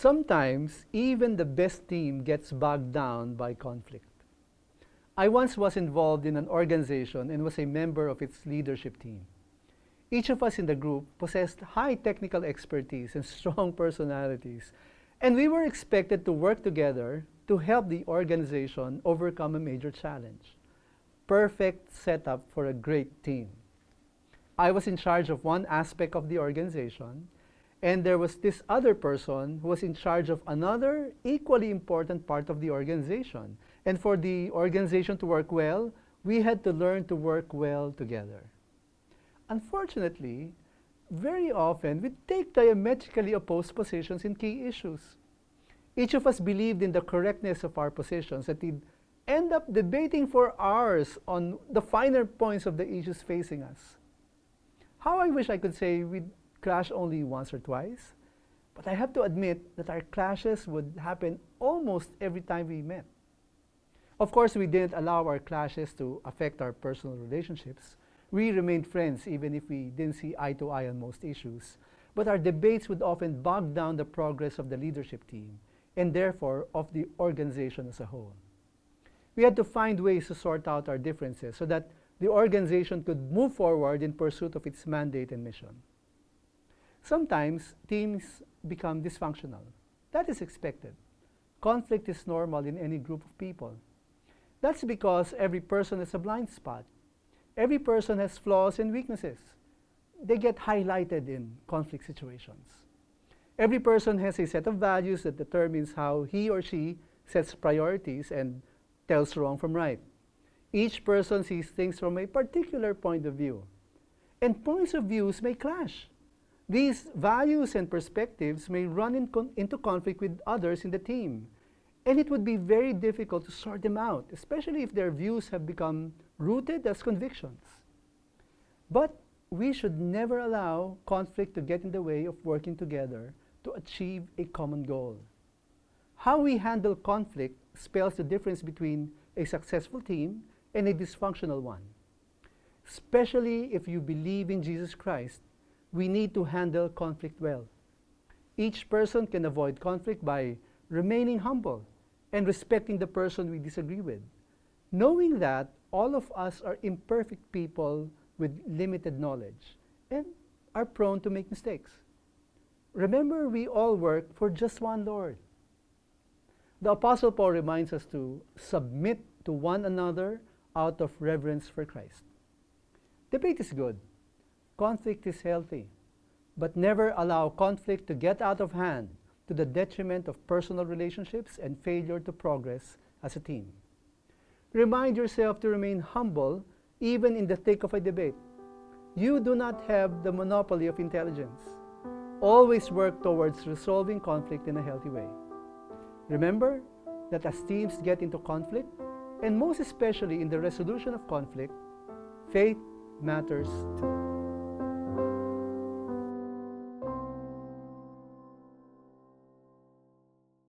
Sometimes, even the best team gets bogged down by conflict. I once was involved in an organization and was a member of its leadership team. Each of us in the group possessed high technical expertise and strong personalities, and we were expected to work together to help the organization overcome a major challenge. Perfect setup for a great team. I was in charge of one aspect of the organization, and there was this other person who was in charge of another equally important part of the organization. And for the organization to work well, we had to learn to work well together. Unfortunately, very often we take diametrically opposed positions in key issues. Each of us believed in the correctness of our positions that we'd end up debating for hours on the finer points of the issues facing us. How I wish I could say we'd clash only once or twice, but I have to admit that our clashes would happen almost every time we met. Of course, we didn't allow our clashes to affect our personal relationships. We remained friends even if we didn't see eye to eye on most issues, but our debates would often bog down the progress of the leadership team, and therefore of the organization as a whole. We had to find ways to sort out our differences so that the organization could move forward in pursuit of its mandate and mission. Sometimes, teams become dysfunctional. That is expected. Conflict is normal in any group of people. That's because every person has a blind spot. Every person has flaws and weaknesses. They get highlighted in conflict situations. Every person has a set of values that determines how he or she sets priorities and tells wrong from right. Each person sees things from a particular point of view. And points of views may clash. These values and perspectives may run into conflict with others in the team. And it would be very difficult to sort them out, especially if their views have become rooted as convictions. But we should never allow conflict to get in the way of working together to achieve a common goal. How we handle conflict spells the difference between a successful team and a dysfunctional one. Especially if you believe in Jesus Christ, we need to handle conflict well. Each person can avoid conflict by remaining humble and respecting the person we disagree with, knowing that all of us are imperfect people with limited knowledge and are prone to make mistakes. Remember, we all work for just one Lord. The Apostle Paul reminds us to submit to one another out of reverence for Christ. Debate is good. Conflict is healthy. But never allow conflict to get out of hand to the detriment of personal relationships and failure to progress as a team. Remind yourself to remain humble even in the thick of a debate. You do not have the monopoly of intelligence. Always work towards resolving conflict in a healthy way. Remember that as teams get into conflict, and most especially in the resolution of conflict, faith matters too.